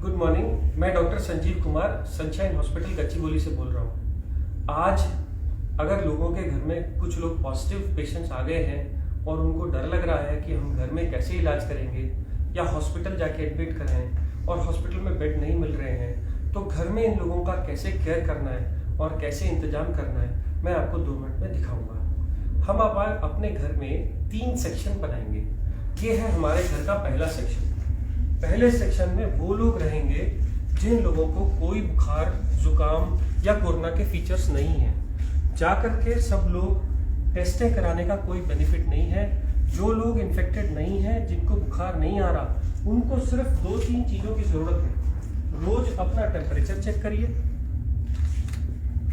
Good morning. मैं doctor Sanjeev Kumar Sunshine Hospital Gachibowli से बोल रहा हूँ। आज अगर लोगों के घर में कुछ लोग पॉजिटिव पेशेंट्स आ गए हैं और उनको डर लग रहा है कि हम घर में कैसे इलाज करेंगे या हॉस्पिटल जाके एडमिट कराएं और हॉस्पिटल में बेड नहीं मिल रहे हैं, तो घर में इन लोगों का कैसे केयर करना है और कैसे इंतजाम करना है मैं आपको 2 मिनट में दिखाऊंगा। हम अब अपने घर में 3 सेक्शन बनाएंगे। ये है हमारे घर का पहला सेक्शन। पहले सेक्शन में वो लोग रहेंगे जिन लोगों को कोई बुखार, जुकाम या कोरोना के फीचर्स नहीं है। जाकर के सब लोग टेस्टें कराने का कोई बेनिफिट नहीं है। जो लोग इन्फेक्टेड नहीं है, जिनको बुखार नहीं आ रहा, उनको सिर्फ 2-3 चीज़ों की ज़रूरत है। रोज अपना टेम्परेचर चेक करिए,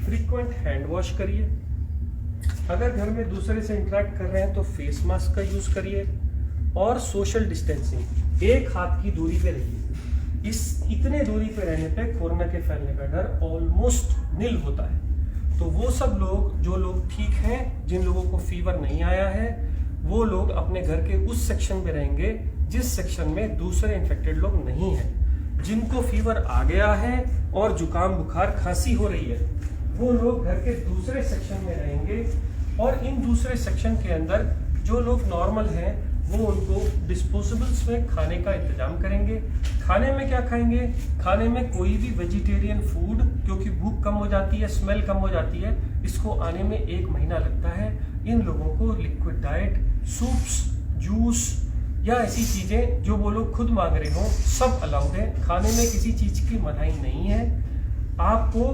फ्रीक्वेंट हैंड वॉश करिए, अगर घर में दूसरे से इंटरेक्ट कर रहे हैं तो फेस मास्क का यूज़ करिए और सोशल डिस्टेंसिंग, 1 हाथ की दूरी पे रहिए। इतने दूरी पे रहने पे कोरोना के फैलने का डर ऑलमोस्ट निल होता है। तो वो सब लोग, जो लोग ठीक हैं, जिन लोगों को फीवर नहीं आया है, वो लोग अपने घर के उस सेक्शन में रहेंगे जिस सेक्शन में दूसरे इन्फेक्टेड लोग नहीं हैं। जिनको फीवर आ गया है और जुकाम, बुखार, खांसी हो रही है, वो लोग घर के दूसरे सेक्शन में रहेंगे और इन दूसरे सेक्शन के अंदर जो लोग नॉर्मल हैं वो उनको डिस्पोजेबल्स में खाने का इंतजाम करेंगे। खाने में क्या खाएंगे? खाने में कोई भी वेजिटेरियन फूड, क्योंकि भूख कम हो जाती है, स्मेल कम हो जाती है, इसको आने में 1 महीना लगता है। इन लोगों को लिक्विड डाइट, सूप्स, जूस या ऐसी चीज़ें जो वो लोग खुद मांग रहे हों, सब अलाउड है। खाने में किसी चीज़ की मनाही नहीं है। आपको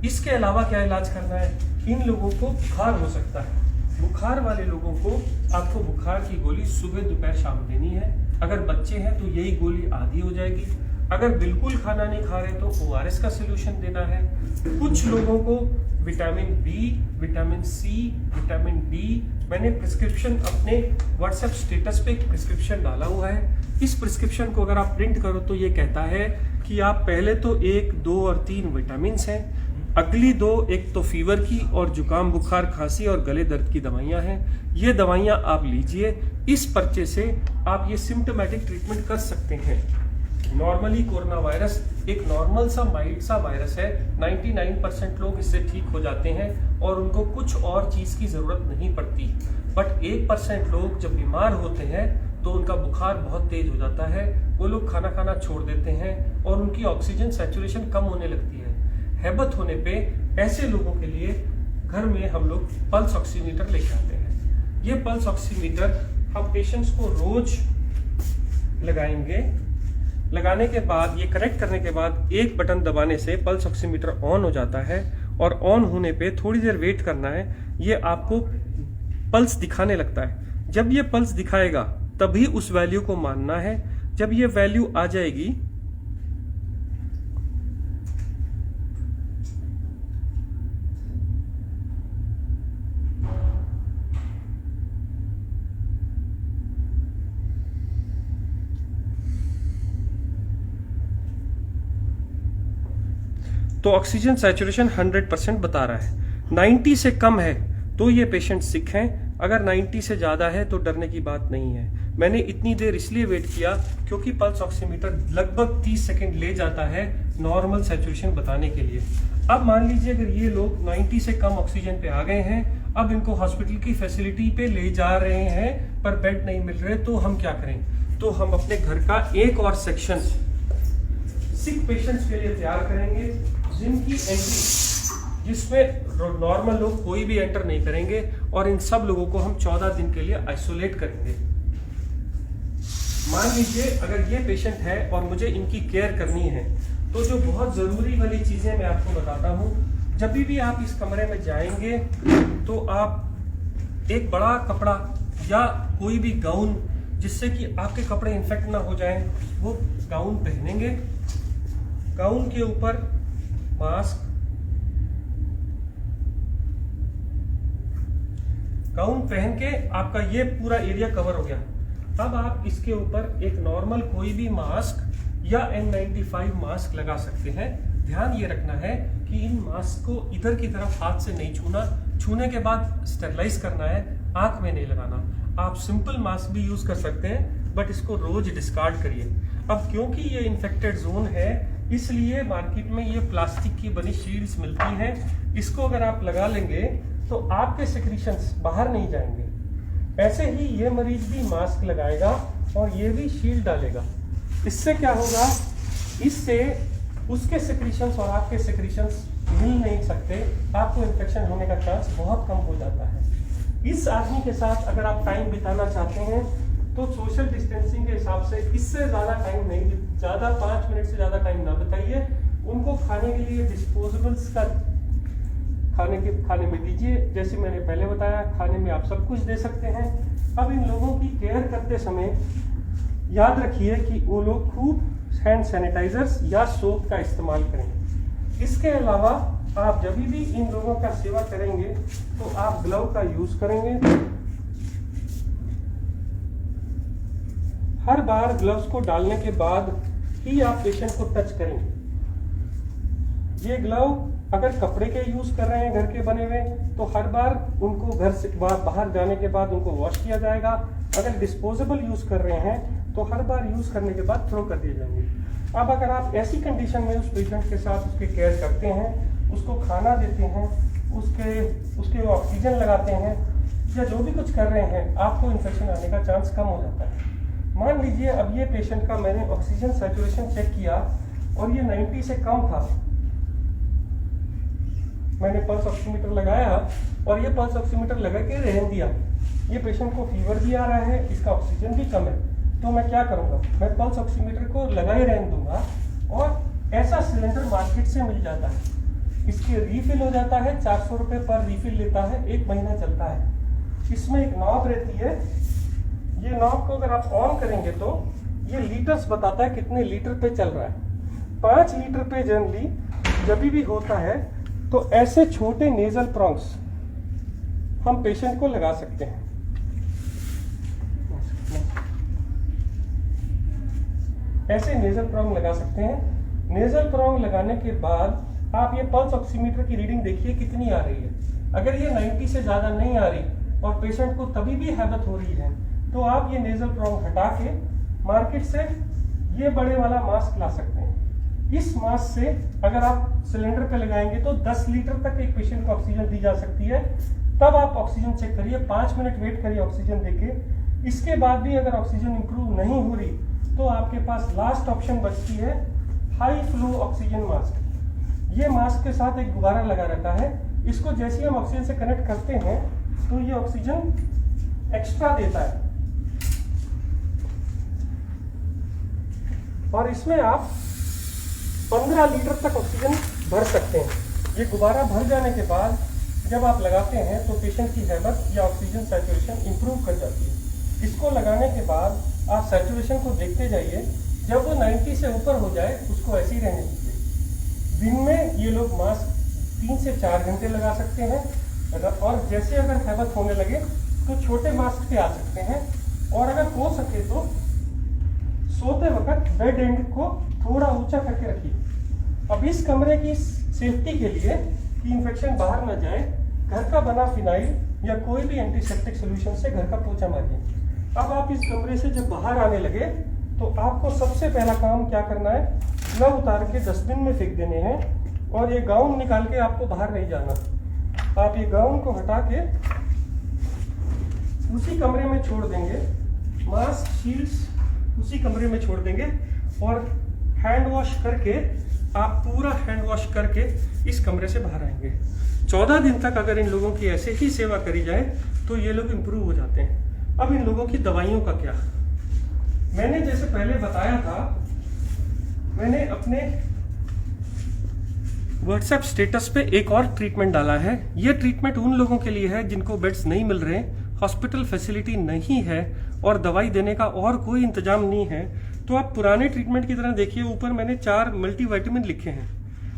इसके अलावा क्या इलाज करना है? इन लोगों को बुखार हो सकता है। बुखार वाले लोगों को आपको बुखार की गोली सुबह, दोपहर, शाम देनी है। अगर बच्चे हैं तो यही गोली आधी हो जाएगी। अगर बिल्कुल खाना नहीं खा रहे तो ORS का सोल्यूशन देना है। कुछ लोगों को vitamin B, vitamin C, vitamin D, मैंने प्रिस्क्रिप्शन अपने व्हाट्सएप स्टेटस पे एक प्रिस्क्रिप्शन डाला हुआ है। इस प्रिस्क्रिप्शन को अगर आप प्रिंट करो तो ये कहता है कि आप पहले तो 1, 2 और 3 विटामिन हैं, अगली 2, एक तो फीवर की और जुकाम, बुखार, खांसी और गले दर्द की दवाइयाँ हैं। ये दवाइयाँ आप लीजिए। इस पर्चे से आप ये सिम्टोमेटिक ट्रीटमेंट कर सकते हैं। नॉर्मली कोरोना वायरस एक नॉर्मल सा माइल्ड सा वायरस है। 99% लोग इससे ठीक हो जाते हैं और उनको कुछ और चीज़ की ज़रूरत नहीं पड़ती। बट 1% लोग जब बीमार होते हैं तो उनका बुखार बहुत तेज हो जाता है, वो लोग खाना खाना छोड़ देते हैं और उनकी ऑक्सीजन सैचुरेशन कम होने लगती है। हैबत होने पे ऐसे लोगों के लिए घर में हम लोग पल्स ऑक्सीमीटर लेके आते हैं। ये पल्स ऑक्सीमीटर हम पेशेंट्स को रोज लगाएंगे। लगाने के बाद, ये कनेक्ट करने के बाद, एक बटन दबाने से पल्स ऑक्सीमीटर ऑन हो जाता है और ऑन होने पे थोड़ी देर वेट करना है। ये आपको पल्स दिखाने लगता है। जब ये पल्स दिखाएगा तभी उस वैल्यू को मानना है। जब ये वैल्यू आ जाएगी तो ऑक्सीजन सैचुरेशन 100% बता रहा है। 90 से कम है तो ये पेशेंट सिक हैं। अगर 90 से ज़्यादा है तो डरने की बात नहीं है। मैंने इतनी देर इसलिए वेट किया क्योंकि पल्स ऑक्सीमीटर लगभग 30 सेकंड ले जाता है नॉर्मल सैचुरेशन बताने के लिए। अब मान लीजिए अगर ये लोग 90 से कम ऑक्सीजन पे आ गए हैं, अब इनको हॉस्पिटल की फैसिलिटी पे ले जा रहे हैं पर बेड नहीं मिल रहे, तो हम क्या करें? तो हम अपने घर का एक और सेक्शन सिक पेशेंट्स के लिए तैयार करेंगे, जिनकी एंट्री, जिसमें नॉर्मल लोग कोई भी एंटर नहीं करेंगे और इन सब लोगों को हम 14 दिन के लिए आइसोलेट करेंगे। मान लीजिए अगर ये पेशेंट है और मुझे इनकी केयर करनी है, तो जो बहुत ज़रूरी वाली चीज़ें मैं आपको बताता हूँ। जब भी आप इस कमरे में जाएंगे तो आप एक बड़ा कपड़ा या कोई भी गाउन, जिससे कि आपके कपड़े इन्फेक्ट ना हो जाएं, वो गाउन पहनेंगे। गाउन के ऊपर मास्क, गाउन पहन के आपका ये पूरा एरिया कवर हो गया। अब आप इसके ऊपर एक नॉर्मल कोई भी मास्क या N95 मास्क लगा सकते हैं। ध्यान ये रखना है कि इन मास्क को इधर की तरफ हाथ से नहीं छूना, छूने के बाद स्टेरलाइज करना है, आंख में नहीं लगाना। आप सिंपल मास्क भी यूज कर सकते हैं, बट इसको रोज डिस्कार्ड करिए। अब क्योंकि ये इन्फेक्टेड जोन है, इसलिए मार्केट में ये प्लास्टिक की बनी शील्ड्स मिलती हैं। इसको अगर आप लगा लेंगे तो आपके सेक्रीशंस बाहर नहीं जाएंगे। ऐसे ही ये मरीज भी मास्क लगाएगा और ये भी शील्ड डालेगा। इससे क्या होगा, इससे उसके सेक्रीशंस और आपके सेक्रीशंस मिल नहीं सकते, आपको इन्फेक्शन होने का चांस बहुत कम हो जाता है। इस आदमी के साथ अगर आप टाइम बिताना चाहते हैं तो सोशल डिस्टेंसिंग के हिसाब से इससे ज़्यादा टाइम नहीं, ज़्यादा 5 मिनट से ज़्यादा टाइम ना बिताइए। उनको खाने के लिए डिस्पोजेबल्स का खाने में दीजिए। जैसे मैंने पहले बताया, खाने में आप सब कुछ दे सकते हैं। अब इन लोगों की केयर करते समय याद रखिए कि वो लोग खूब हैंड सैनिटाइजर्स या सोप का इस्तेमाल करें। इसके अलावा आप जब भी इन लोगों का सेवा करेंगे तो आप ग्लव का यूज करेंगे। हर बार ग्लव्स को डालने के बाद ही आप पेशेंट को टच करेंगे। ये ग्लव अगर कपड़े के यूज कर रहे हैं घर के बने हुए, तो हर बार उनको घर से बाहर जाने के बाद उनको वॉश किया जाएगा। अगर डिस्पोजेबल यूज कर रहे हैं तो हर बार यूज करने के बाद थ्रो कर दिए जाएंगे। अब अगर आप ऐसी कंडीशन में उस पेशेंट के साथ उसके केयर करते हैं, उसको खाना देते हैं, उसके ऑक्सीजन लगाते हैं या जो भी कुछ कर रहे हैं, आपको इन्फेक्शन आने का चांस कम हो जाता है। मान लीजिए अब ये पेशेंट का मैंने ऑक्सीजन सैचुरेशन चेक किया और ये 90 से कम था। मैंने पल्स ऑक्सीमीटर लगाया और ये पल्स ऑक्सीमीटर लगा के रहने दिया। ये पेशेंट को फीवर भी आ रहा है, इसका ऑक्सीजन भी कम है, तो मैं क्या करूंगा, मैं पल्स ऑक्सीमीटर को लगा ही रहने दूंगा। और ऐसा सिलेंडर मार्केट से मिल जाता है, इसकी रीफिल हो जाता है, 400 रुपये पर रीफिल लेता है, 1 महीना चलता है। इसमें एक नॉब रहती है, ये नॉब को अगर आप ऑन करेंगे तो ये लीटर्स बताता है कितने लीटर पे चल रहा है। 5 लीटर पे जनरली जब भी होता है तो ऐसे छोटे नेजल प्रॉन्ग्स हम पेशेंट को लगा सकते हैं। ऐसे नेजल प्रॉन्ग लगा सकते हैं। नेजल प्रॉन्ग लगाने के बाद आप ये पल्स ऑक्सीमीटर की रीडिंग देखिए कितनी आ रही है। अगर ये 90 से ज्यादा नहीं आ रही और पेशेंट को तभी भी हैबत हो रही है, तो आप ये नेजल प्रॉन्ग हटा के मार्केट से ये बड़े वाला मास्क ला सकते हैं। इस मास्क से अगर आप सिलेंडर पे लगाएंगे तो 10 लीटर तक एक पेशेंट को ऑक्सीजन दी जा सकती है। तब आप ऑक्सीजन चेक करिए, 5 मिनट वेट करिए ऑक्सीजन देके। इसके बाद भी अगर ऑक्सीजन इंप्रूव नहीं हो रही तो आपके पास लास्ट ऑप्शन बचती है हाई फ्लो ऑक्सीजन मास्क। ये मास्क के साथ एक गुब्बारा लगा रहता है, इसको जैसे ही हम ऑक्सीजन से कनेक्ट करते हैं तो ये ऑक्सीजन एक्स्ट्रा देता है और इसमें आप 15 लीटर तक ऑक्सीजन भर सकते हैं। ये गुब्बारा भर जाने के बाद जब आप लगाते हैं तो पेशेंट की हैबत या ऑक्सीजन सैचुरेशन इंप्रूव कर जाती है। इसको लगाने के बाद आप सैचुरेशन को देखते जाइए, जब वो 90 से ऊपर हो जाए उसको ऐसे ही रहने दीजिए। दिन में ये लोग मास्क 3 से 4 घंटे लगा सकते हैं और जैसे अगर हैबत होने लगे तो छोटे मास्क पे आ सकते हैं। और अगर हो सके तो सोते वक्त बेड एंड को थोड़ा ऊंचा करके रखिए। अब इस कमरे की सेफ्टी के लिए कि इन्फेक्शन बाहर न जाए, घर का बना फिनाइल या कोई भी एंटीसेप्टिक सोल्यूशन से घर का पोछा मारिए। अब आप इस कमरे से जब बाहर आने लगे तो आपको सबसे पहला काम क्या करना है, ग्लव उतार के डस्टबिन में फेंक देने हैं और ये गाउन निकाल के आपको बाहर नहीं जाना। आप ये गाउन को हटा के उसी कमरे में छोड़ देंगे, मास्क शील्ड्स उसी कमरे में छोड़ देंगे और हैंड वॉश करके आप पूरा हैंड वॉश करके इस कमरे से बाहर आएंगे। 14 दिन तक अगर इन लोगों की ऐसे ही सेवा करी जाए तो ये लोग इम्प्रूव हो जाते हैं। अब इन लोगों की दवाइयों का क्या, मैंने जैसे पहले बताया था, मैंने अपने व्हाट्सएप स्टेटस पे एक और ट्रीटमेंट डाला है। ये ट्रीटमेंट उन लोगों के लिए है जिनको बेड्स नहीं मिल रहे, हॉस्पिटल फैसिलिटी नहीं है और दवाई देने का और कोई इंतजाम नहीं है। तो आप पुराने ट्रीटमेंट की तरह देखिए, ऊपर मैंने 4 मल्टीविटामिन लिखे हैं,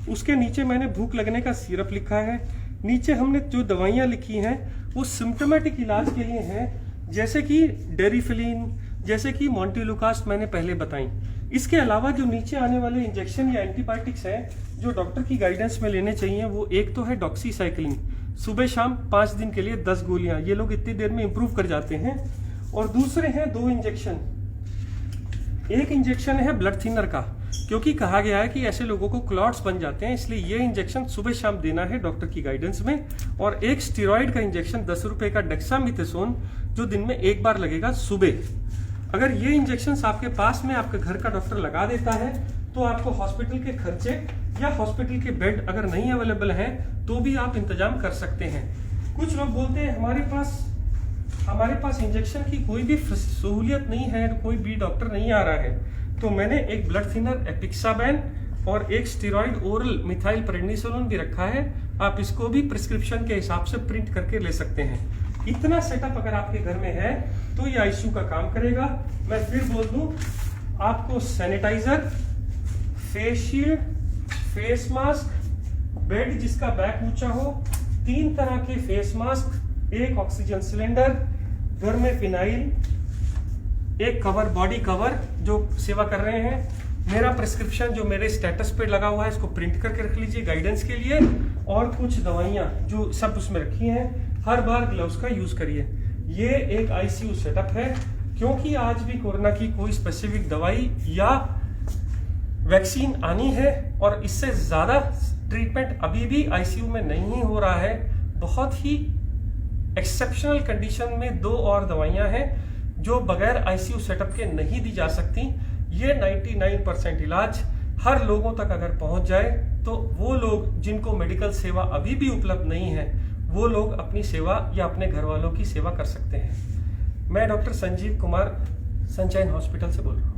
उसके नीचे मैंने भूख लगने का सिरप लिखा है, नीचे हमने जो दवाइयाँ लिखी हैं वो सिम्टोमेटिक इलाज के लिए हैं, जैसे कि डेरिफिलिन, जैसे कि मॉन्टेलुकास्ट मैंने पहले बताई। इसके अलावा जो नीचे आने वाले इंजेक्शन या एंटीबायोटिक्स हैं जो डॉक्टर की गाइडेंस में लेने चाहिए, वो एक तो है डॉक्सीसाइक्लिन, सुबह शाम 5 दिन के लिए 10 गोलियां, ये लोग इतनी देर में इंप्रूव कर जाते हैं। और दूसरे हैं 2 इंजेक्शन एक इंजेक्शन है ब्लड थिनर का, क्योंकि कहा गया है कि ऐसे लोगों को क्लॉट्स बन जाते हैं, इसलिए ये इंजेक्शन सुबह शाम देना है डॉक्टर की गाइडेंस में। और एक स्टेरॉइड का इंजेक्शन 10 रुपए का डेक्सामेथासोन, जो दिन में एक बार लगेगा सुबह। अगर ये इंजेक्शन आपके पास में आपके घर का डॉक्टर लगा देता है तो आपको हॉस्पिटल के खर्चे या हॉस्पिटल के बेड अगर नहीं अवेलेबल हैं तो भी आप इंतजाम कर सकते हैं। कुछ लोग बोलते हैं हमारे पास इंजेक्शन की कोई भी सहूलियत नहीं है, कोई भी डॉक्टर नहीं आ रहा है। तो मैंने एक ब्लड थिनर एपिक्साबैन और एक स्टेरॉइड ओरल मिथाइल प्रेडनिसोलोन भी रखा है। आप इसको भी प्रिस्क्रिप्शन के हिसाब से प्रिंट करके ले सकते हैं। इतना सेटअप अगर आपके घर में है तो ये आईसीयू का काम करेगा। मैं फिर बोल दूं, आपको sanitiser, face shield, face mask, bed जिसका बैक ऊंचा हो, 3 तरह के फेस मास्क, एक ऑक्सीजन सिलेंडर, घर में फिनाइल, एक कवर, बॉडी कवर जो सेवा कर रहे हैं, मेरा प्रिस्क्रिप्शन जो मेरे स्टेटस पे लगा हुआ है इसको प्रिंट करके रख लीजिए गाइडेंस के लिए, और कुछ दवाइयां जो सब उसमें रखी हैं। हर बार ग्लव्स का यूज करिए। ये एक आईसीयू सेटअप है, क्योंकि आज भी कोरोना की कोई स्पेसिफिक दवाई या वैक्सीन आनी है और इससे ज्यादा ट्रीटमेंट अभी भी आईसीयू में नहीं हो रहा है। बहुत ही एक्सेप्शनल कंडीशन में 2 और दवाइयां हैं जो बगैर आईसीयू सेटअप के नहीं दी जा सकती। ये 99% इलाज हर लोगों तक अगर पहुंच जाए तो वो लोग जिनको मेडिकल सेवा अभी भी उपलब्ध नहीं है वो लोग अपनी सेवा या अपने घर वालों की सेवा कर सकते हैं। मैं doctor Sanjeev Kumar Sunshine hospital से बोल रहा हूँ।